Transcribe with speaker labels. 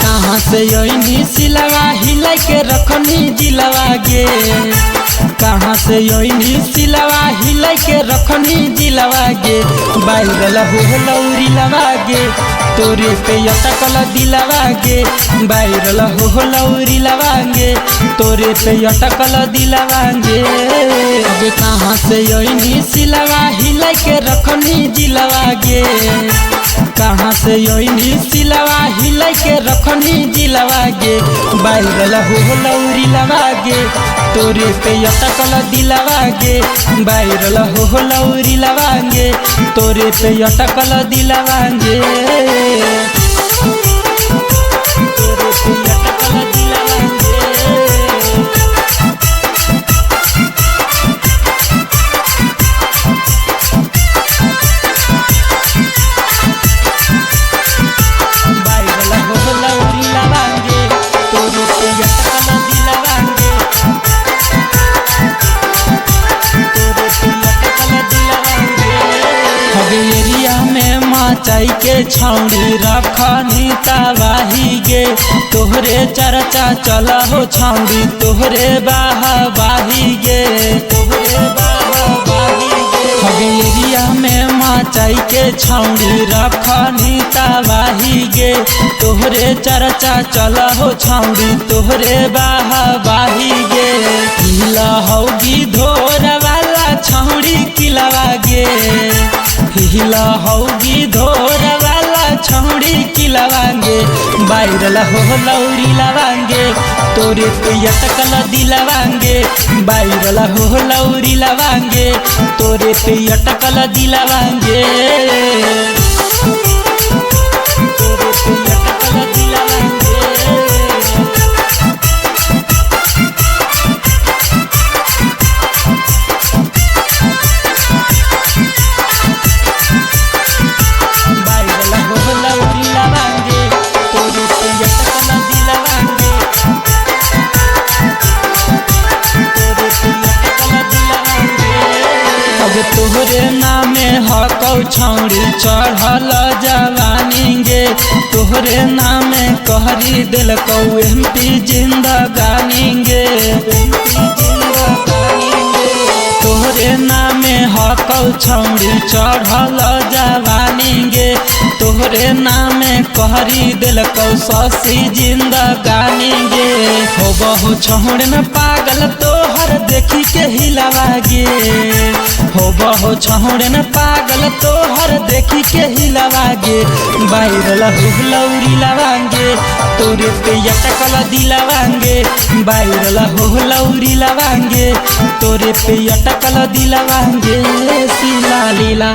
Speaker 1: कहाँ से योनी सिलवा हिला के रखनी जिलवा गे, कहाँ से योनी सिलवा हिला के रखनी जिलवा गे। वायरल हो लौरी लवा गे तोरे पे अटकल दिलवा गे, वायरल हो लौरी लवा गे तोरे पे अटकल दिलवा गे। अब कहाँ से योनी सिलवा हिला के रखनी जिलवा गे, कहाँ से योनी सिलवा हिला के रखनी जिलवा गे। वायरल हो लौरी लवा गे तोरे पे अटकल दिलवा गे, वायरल हो लौरी लवा गे तोरे पे अटकल दिलवा गे। तोरे पे अटकल दिलवा गे। एरिया में मचाई के छौड़ी रखनी तबाही गे, तोहरे चर्चा चला हो छौड़ी तोहरे बाही गे, तोहरे बाही गे। एरिया में मचाई के छौड़ी रखनी तबाही गे, तोहरे चर्चा चला हो छौड़ी तोहरे बाही गे। हिला होगी धोर वाला छौड़ी किलवा गे, हिला होगी धोर वाला छौड़ी किलवांगे। वायरल हो लौरी लवांगे तोरे पे अटकल दिलवांगे, वायरल हो लौरी लवांगे तोरे पे अटकल दिलवांगे। तोरे पे अटकल दिलवांगे। तोहरे नामे हकौ छौड़ी चढ़ल जवानी गे, तोहरे नामे कहरी दिलकौ एमपी जिंदगानी गे। तोहरे नामे हकौ छौड़ी चढ़ल जवानी गे, तोहरे नामे कहरी दिलकौ शशि जिंदगानी गे। हो बहु छौड़ में पागल तोहर देखी के हिलवा गे, हो बहु छौड़ में पागल तोहर देखी के हिलवा गे। वायरल हो लौरी लवांगे तोरे पे अटकल दिलवांगे, वायरल हो लौरी लवांगे तोरे पे अटकल दिलवांगे। सिला लीला।